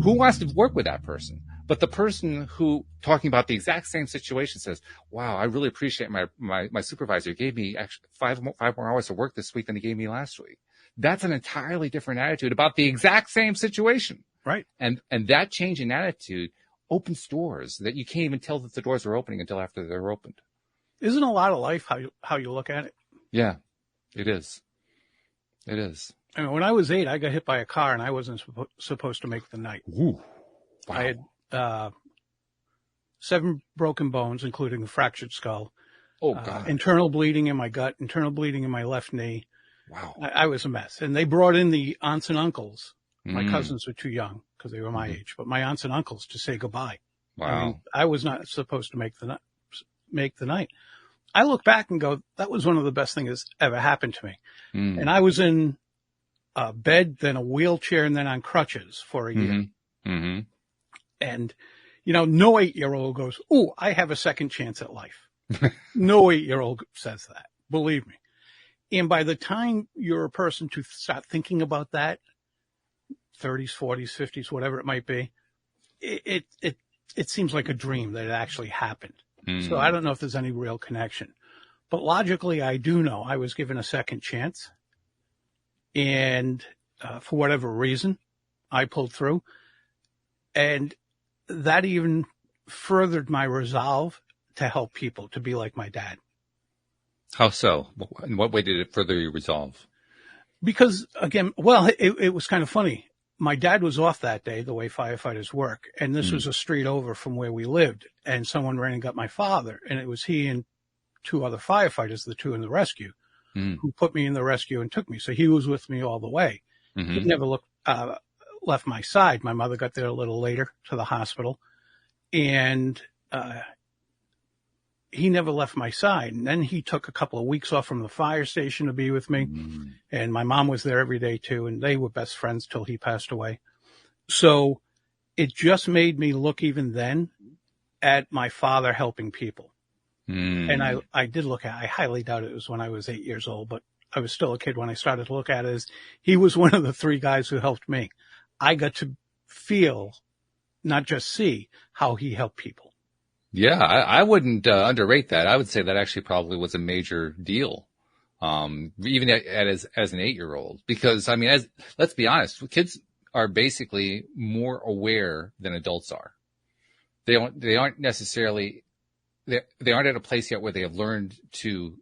Who wants to work with that person? But the person who, talking about the exact same situation, says, wow, I really appreciate my supervisor. He gave me actually five more hours of work this week than he gave me last week. That's an entirely different attitude about the exact same situation. Right. And that change in attitude opens doors that you can't even tell that the doors are opening until after they're opened. Isn't a lot of life how you look at it? Yeah, it is. It is. I mean, when I was 8, I got hit by a car and I wasn't supposed to make the night. Ooh, wow. I had 7 broken bones, including a fractured skull. Oh, God. Internal bleeding in my gut, internal bleeding in my left knee. Wow. I was a mess. And they brought in the aunts and uncles. My cousins were too young because they were my age, but my aunts and uncles to say goodbye. Wow. I mean, I was not supposed to make the night. I look back and go, that was one of the best things that's ever happened to me. And I was in a bed, then a wheelchair, and then on crutches for a year. Mm-hmm. And, no 8-year-old goes, oh, I have a second chance at life. No 8-year-old says that, believe me. And by the time you're a person to start thinking about that, 30s, 40s, 50s, whatever it might be, it seems like a dream that it actually happened. So I don't know if there's any real connection. But logically, I do know I was given a second chance. And for whatever reason, I pulled through. And that even furthered my resolve to help people, to be like my dad. How so? In what way did it further your resolve? Because, again, well, it was kind of funny. My dad was off that day, the way firefighters work, and this was a street over from where we lived, and someone ran and got my father, and it was he and 2 other firefighters, the 2 in the rescue, who put me in the rescue and took me. So he was with me all the way. He never left my side. My mother got there a little later to the hospital, and he never left my side. And then he took a couple of weeks off from the fire station to be with me. And my mom was there every day too. And they were best friends till he passed away. So it just made me look even then at my father helping people. And I did look at, I highly doubt it was when I was 8 years old, but I was still a kid when I started to look at it, is he was one of the 3 guys who helped me. I got to feel, not just see, how he helped people. Yeah, I wouldn't underrate that. I would say that actually probably was a major deal, even as an 8-year-old, because I mean, let's be honest, kids are basically more aware than adults are. They aren't necessarily, they aren't at a place yet where they have learned to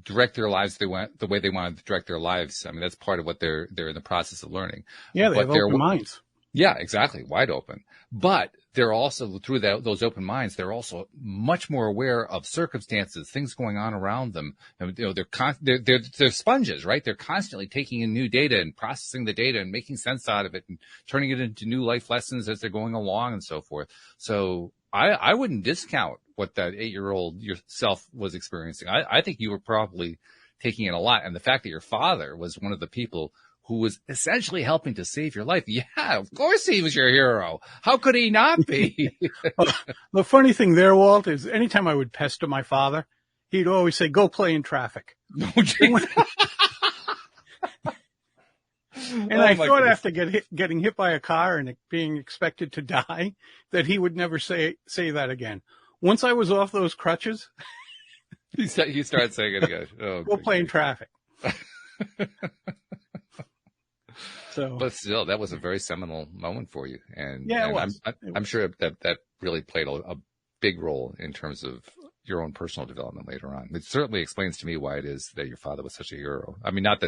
direct their lives the way they want to direct their lives. I mean, that's part of what they're in the process of learning. Yeah, they have open minds. Yeah, exactly. Wide open. But they're also, through those open minds, they're also much more aware of circumstances, things going on around them. And, they're sponges, right? They're constantly taking in new data and processing the data and making sense out of it and turning it into new life lessons as they're going along and so forth. So I wouldn't discount what that 8-year-old yourself was experiencing. I think you were probably taking in a lot. And the fact that your father was one of the people who was essentially helping to save your life. Yeah, of course he was your hero. How could he not be? The funny thing there, Walt, is anytime I would pester my father, he'd always say, "Go play in traffic." No, and I thought goodness. After getting hit by a car and being expected to die, that he would never say that again. Once I was off those crutches, you started saying it again. Oh, go play in traffic. So, but still, that was a very seminal moment for you, and yeah, I'm sure that really played a big role in terms of your own personal development later on. It certainly explains to me why it is that your father was such a hero. I mean, not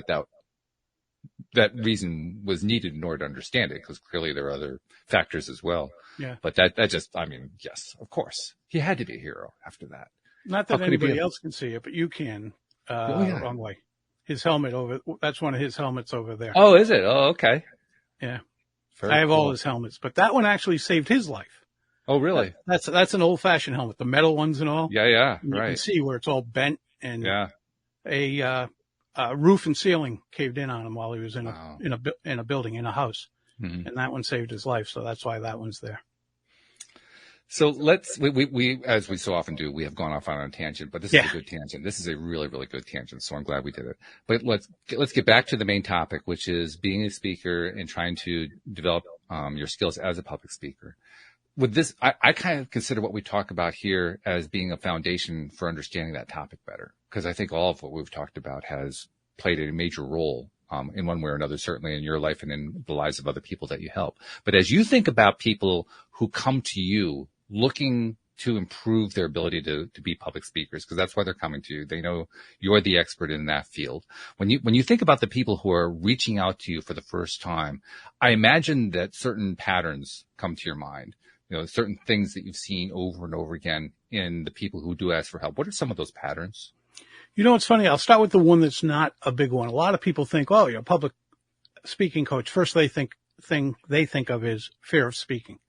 that reason was needed in order to understand it, because clearly there are other factors as well. Yeah, but that just, I mean, yes, of course, he had to be a hero after that. Not that anybody else can see it, but you can. Wrong way. His helmet that's one of his helmets over there. Oh, is it? Oh, okay. Yeah. I have all his helmets, but that one actually saved his life. Oh, really? That's an old fashioned helmet, the metal ones and all. Yeah. And right. You can see where it's all bent and yeah. A roof and ceiling caved in on him while he was in a building, in a house. Mm-hmm. And that one saved his life. So that's why that one's there. So we, as we so often do, we have gone off on a tangent, but this is a good tangent. This is a really, really good tangent. So I'm glad we did it. But let's get back to the main topic, which is being a speaker and trying to develop, your skills as a public speaker. With this, I kind of consider what we talk about here as being a foundation for understanding that topic better. Because I think all of what we've talked about has played a major role in one way or another, certainly in your life and in the lives of other people that you help. But as you think about people who come to you looking to improve their ability to be public speakers, because that's why they're coming to you. They know you're the expert in that field. When you think about the people who are reaching out to you for the first time, I imagine that certain patterns come to your mind. Certain things that you've seen over and over again in the people who do ask for help. What are some of those patterns? It's funny. I'll start with the one that's not a big one. A lot of people think, oh, you're a public speaking coach. First thing they think of is fear of speaking.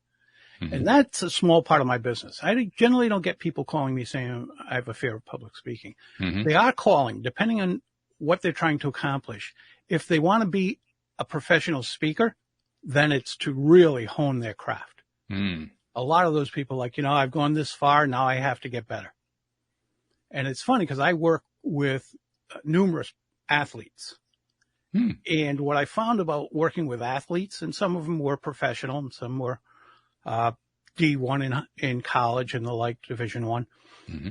Mm-hmm. And that's a small part of my business. I generally don't get people calling me saying I have a fear of public speaking. Mm-hmm. They are calling, depending on what they're trying to accomplish. If they want to be a professional speaker, then it's to really hone their craft. Mm. A lot of those people I've gone this far, now I have to get better. And it's funny because I work with numerous athletes. Mm. And what I found about working with athletes, and some of them were professional and some were D1 in college and the like, Division I. Mm-hmm.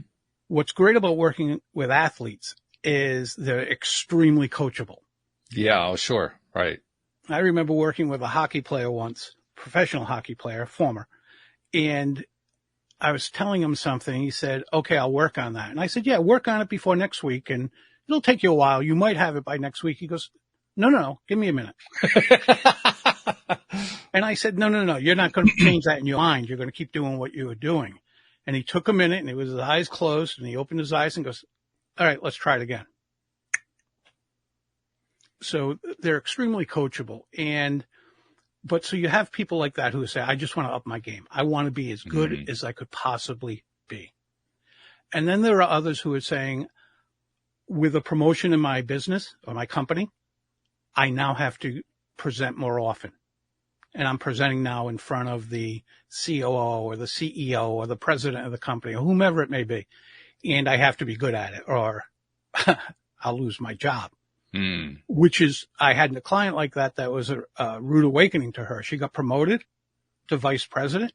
What's great about working with athletes is they're extremely coachable. Yeah, oh, sure. Right. I remember working with a hockey player once, professional hockey player, former, and I was telling him something. He said, okay, I'll work on that. And I said, yeah, work on it before next week, and it'll take you a while. You might have it by next week. He goes, no, give me a minute. And I said, no, you're not going to change that in your mind. You're going to keep doing what you were doing. And he took a minute, and his eyes closed, and he opened his eyes and goes, all right, let's try it again. So they're extremely coachable. But so you have people like that who say, I just want to up my game. I want to be as good mm-hmm. as I could possibly be. And then there are others who are saying, with a promotion in my business or my company, I now have to present more often. And I'm presenting now in front of the COO or the CEO or the president of the company or whomever it may be. And I have to be good at it or I'll lose my job. which is, I had a client like that. That was a rude awakening to her. She got promoted to vice president,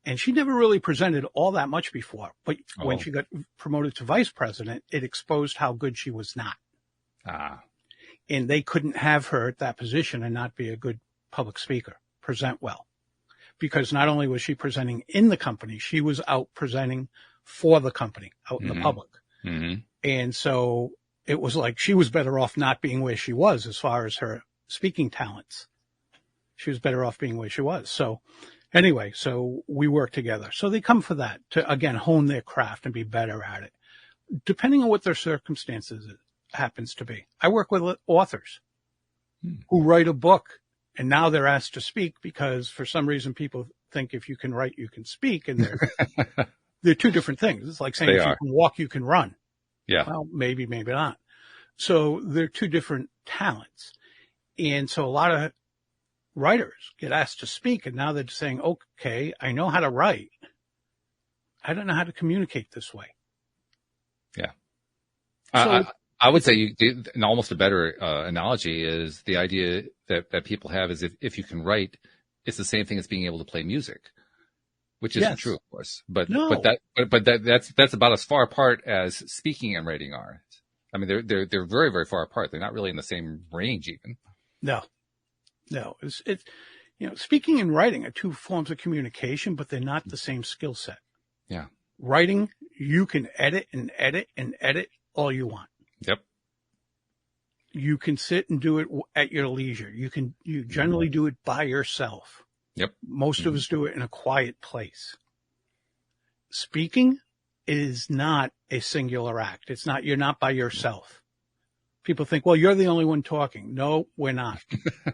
and she never really presented all that much before. But when she got promoted to vice president, it exposed how good she was not. And they couldn't have her at that position and not be a good public speaker, present well. Because not only was she presenting in the company, she was out presenting for the company, out in the public. And so it was like she was better off not being where she was as far as her speaking talents. She was better off being where she was. So anyway, so we work together. So they come for that, to, again, hone their craft and be better at it, depending on what their circumstances happens to be. I work with authors who write a book, and now they're asked to speak because for some reason people think if you can write, you can speak. And they're two different things. It's like saying if you can walk, you can run. Yeah. Well, maybe, maybe not. So they're two different talents. And so a lot of writers get asked to speak, and now they're saying, okay, I know how to write. I don't know how to communicate this way. Yeah. So, I would say and almost a better analogy is the idea that people have is if you can write, it's the same thing as being able to play music, which isn't true, of course. But that's about as far apart as speaking and writing are. I mean, they're very, very far apart. They're not really in the same range even. No. It's speaking and writing are two forms of communication, but they're not the same skill set. Yeah. Writing, you can edit and edit and edit all you want. Yep. You can sit and do it at your leisure. You generally do it by yourself. Yep. Most of us do it in a quiet place. Speaking is not a singular act. It's not, you're not by yourself. People think, well, you're the only one talking. No, we're not.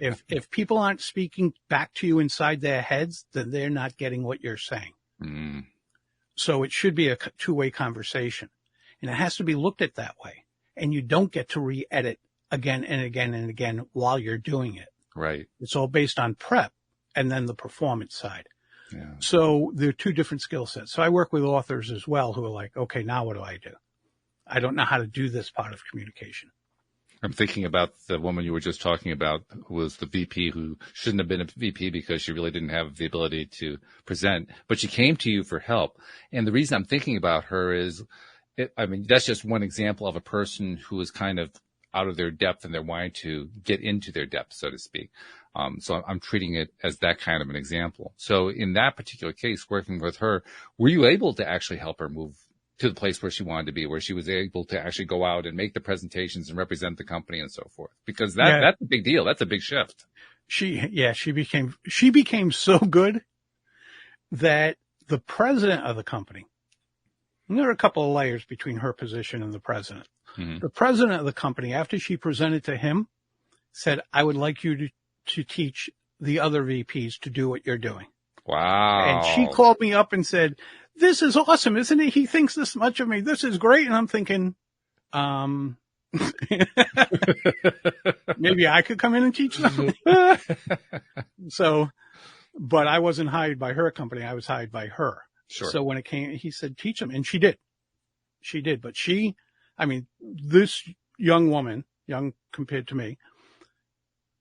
If people aren't speaking back to you inside their heads, then they're not getting what you're saying. So it should be a two-way conversation, and it has to be looked at that way. And you don't get to re-edit again and again and again while you're doing it. Right. It's all based on prep and then the performance side. Yeah. So they're two different skill sets. So I work with authors as well who are like, okay, now what do I do? I don't know how to do this part of communication. I'm thinking about the woman you were just talking about, who was the VP, who shouldn't have been a VP because she really didn't have the ability to present, but she came to you for help. And the reason I'm thinking about her is, that's just one example of a person who is kind of out of their depth and they're wanting to get into their depth, so to speak. So I'm treating it as that kind of an example. So in that particular case, working with her, were you able to actually help her move to the place where she wanted to be, where she was able to actually go out and make the presentations and represent the company and so forth? Because that's a big deal. That's a big shift. She became so good that the president of the company, and there are a couple of layers between her position and the president. Mm-hmm. The president of the company, after she presented to him, said, I would like you to teach the other VPs to do what you're doing. Wow. And she called me up and said, this is awesome, isn't it? He thinks this much of me. This is great. And I'm thinking, maybe I could come in and teach them. So, but I wasn't hired by her company. I was hired by her. Sure. So when it came, he said, teach them. And she did. But this young woman, young compared to me,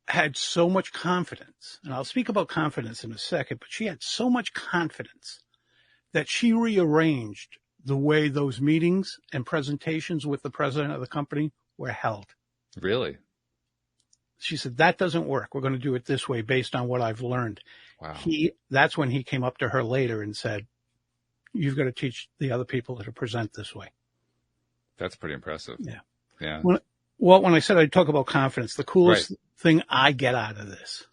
had so much confidence. And I'll speak about confidence in a second, but she had so much confidence that she rearranged the way those meetings and presentations with the president of the company were held. Really? She said, that doesn't work. We're going to do it this way based on what I've learned. Wow. That's when he came up to her later and said, you've got to teach the other people to present this way. That's pretty impressive. Yeah. When I said I'd talk about confidence, the coolest thing I get out of this,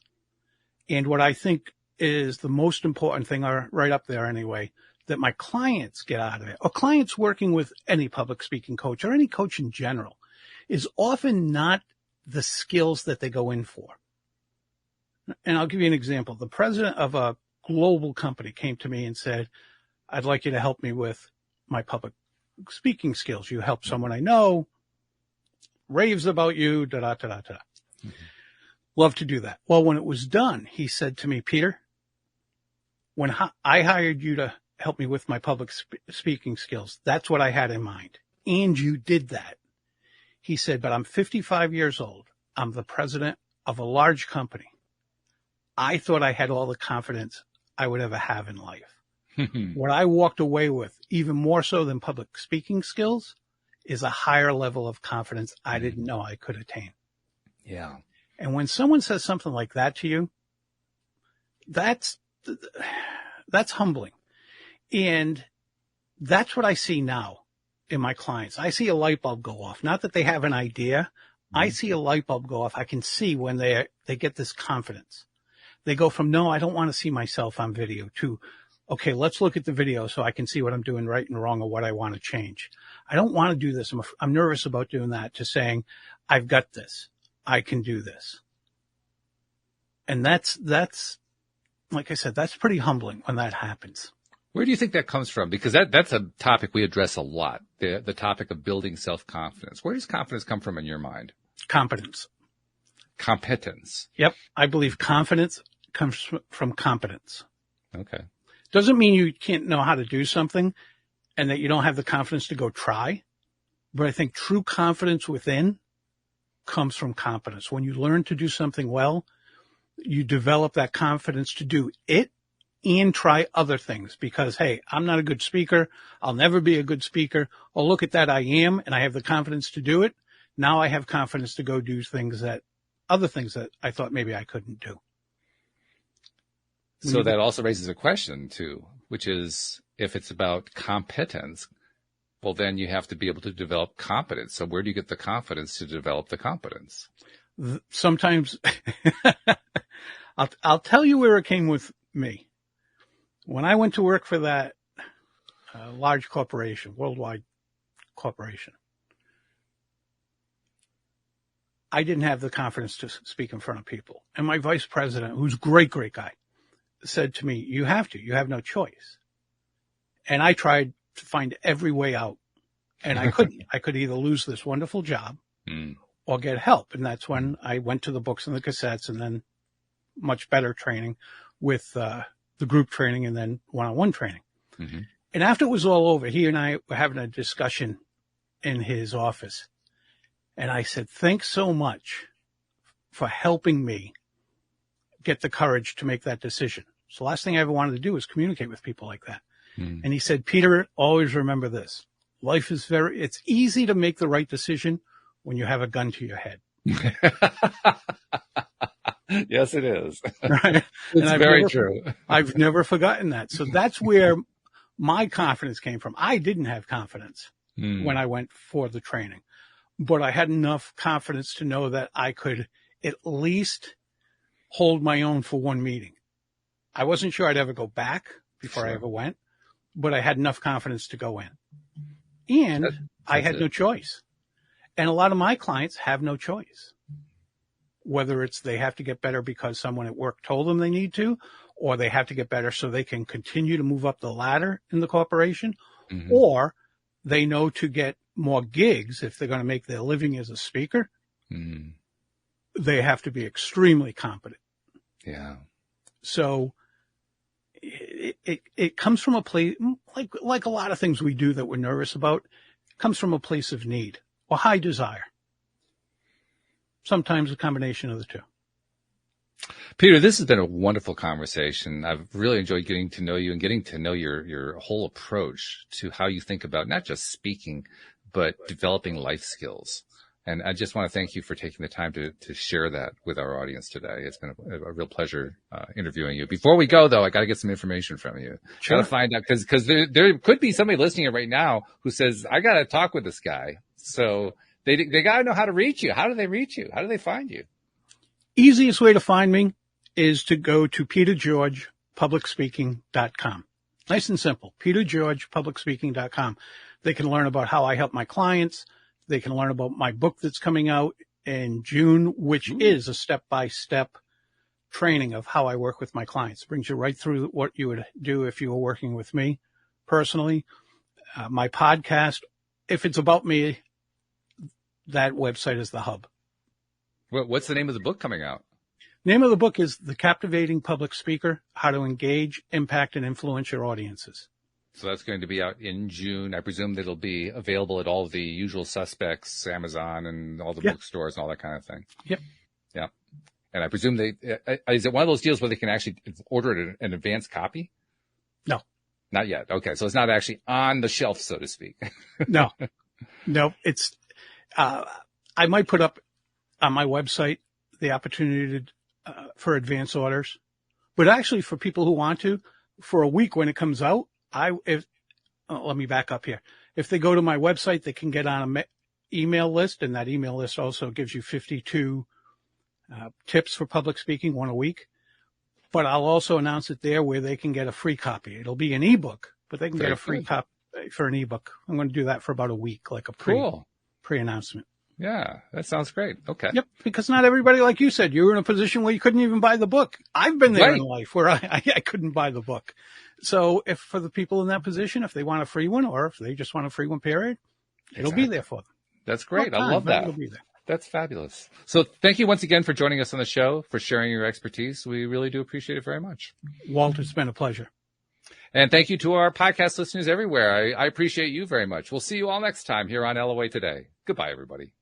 and what I think is the most important thing, are right up there anyway, that my clients get out of it, or clients working with any public speaking coach or any coach in general, is often not the skills that they go in for. And I'll give you an example. The president of a global company came to me and said, I'd like you to help me with my public speaking skills. You help someone I know, raves about you, da-da-da-da-da. Mm-hmm. Love to do that. Well, when it was done, he said to me, Peter, when I hired you to help me with my public speaking skills, that's what I had in mind. And you did that. He said, but I'm 55 years old. I'm the president of a large company. I thought I had all the confidence I would ever have in life. What I walked away with, even more so than public speaking skills, is a higher level of confidence I didn't know I could attain. Yeah. And when someone says something like that to you, that's humbling. And that's what I see now in my clients. I see a light bulb go off. Not that they have an idea. I see a light bulb go off. I can see when they get this confidence. They go from, no, I don't want to see myself on video, to, okay, let's look at the video so I can see what I'm doing right and wrong or what I want to change. I don't want to do this. I'm nervous about doing that, to saying, I've got this. I can do this. And that's, like I said, that's pretty humbling when that happens. Where do you think that comes from? Because that's a topic we address a lot, the topic of building self-confidence. Where does confidence come from in your mind? Competence. Competence. Yep. I believe confidence comes from competence. Okay. Doesn't mean you can't know how to do something and that you don't have the confidence to go try. But I think true confidence within comes from competence. When you learn to do something well, you develop that confidence to do it and try other things, because, hey, I'm not a good speaker. I'll never be a good speaker. Oh, look at that. I am, and I have the confidence to do it. Now I have confidence to go do other things that I thought maybe I couldn't do. So that also raises a question too, which is, if it's about competence, well, then you have to be able to develop competence. So where do you get the confidence to develop the competence? Sometimes I'll tell you where it came with me. When I went to work for that large corporation, worldwide corporation, I didn't have the confidence to speak in front of people. And my vice president, who's a great, great guy, said to me, you have no choice. And I tried to find every way out, and I couldn't. I could either lose this wonderful job or get help. And that's when I went to the books and the cassettes, and then much better training with the group training and then one-on-one training. Mm-hmm. And after it was all over, he and I were having a discussion in his office. And I said, thanks so much for helping me get the courage to make that decision. So the last thing I ever wanted to do was communicate with people like that. Mm. And he said, Peter, always remember this. Life is it's easy to make the right decision when you have a gun to your head. Yes, it is. Right? It's very true. I've never forgotten that. So that's where my confidence came from. I didn't have confidence when I went for the training, but I had enough confidence to know that I could at least hold my own for one meeting. I wasn't sure I'd ever go back before I ever went, but I had enough confidence to go in. And I had no choice. And a lot of my clients have no choice. Whether it's they have to get better because someone at work told them they need to, or they have to get better so they can continue to move up the ladder in the corporation, or they know to get more gigs if they're going to make their living as a speaker, they have to be extremely competent. Yeah. So it comes from a place, like a lot of things we do that we're nervous about, it comes from a place of need or high desire. Sometimes a combination of the two. Peter, this has been a wonderful conversation. I've really enjoyed getting to know you and getting to know your whole approach to how you think about not just speaking, but developing life skills. And I just want to thank you for taking the time to share that with our audience today. It's been a real pleasure interviewing you. Before we go, though, I got to get some information from you. Sure. Got to find out, because there could be somebody listening right now who says, I got to talk with this guy. So they got to know how to reach you. How do they reach you? How do they find you? Easiest way to find me is to go to petergeorgepublicspeaking.com. Nice and simple. petergeorgepublicspeaking.com. They can learn about how I help my clients. They can learn about my book that's coming out in June, which is a step-by-step training of how I work with my clients. It brings you right through what you would do if you were working with me personally. My podcast, if it's about me, that website is the hub. What's the name of the book coming out? Name of the book is The Captivating Public Speaker, How to Engage, Impact, and Influence Your Audiences. So that's going to be out in June. I presume that it'll be available at all the usual suspects, Amazon and all the bookstores and all that kind of thing. Yep. Yeah. And I presume is it one of those deals where they can actually order an advanced copy? No. Not yet. Okay. So it's not actually on the shelf, so to speak. No, it's, I might put up on my website the opportunity for advance orders, but actually for people who want to, for a week when it comes out, let me back up here. If they go to my website, they can get on an email list, and that email list also gives you 52 tips for public speaking, one a week. But I'll also announce it there where they can get a free copy. It'll be an ebook, but they can get a free copy for an ebook. I'm going to do that for about a week, like a pre-announcement. Yeah, that sounds great. Okay. Yep, because not everybody, like you said, you were in a position where you couldn't even buy the book. I've been there in life where I couldn't buy the book. So if for the people in that position, if they want a free one or if they just want a free one, period, it'll be there for them. That's great. I love that. It'll be there. That's fabulous. So thank you once again for joining us on the show, for sharing your expertise. We really do appreciate it very much. Walt, it's been a pleasure. And thank you to our podcast listeners everywhere. I appreciate you very much. We'll see you all next time here on LOA Today. Goodbye, everybody.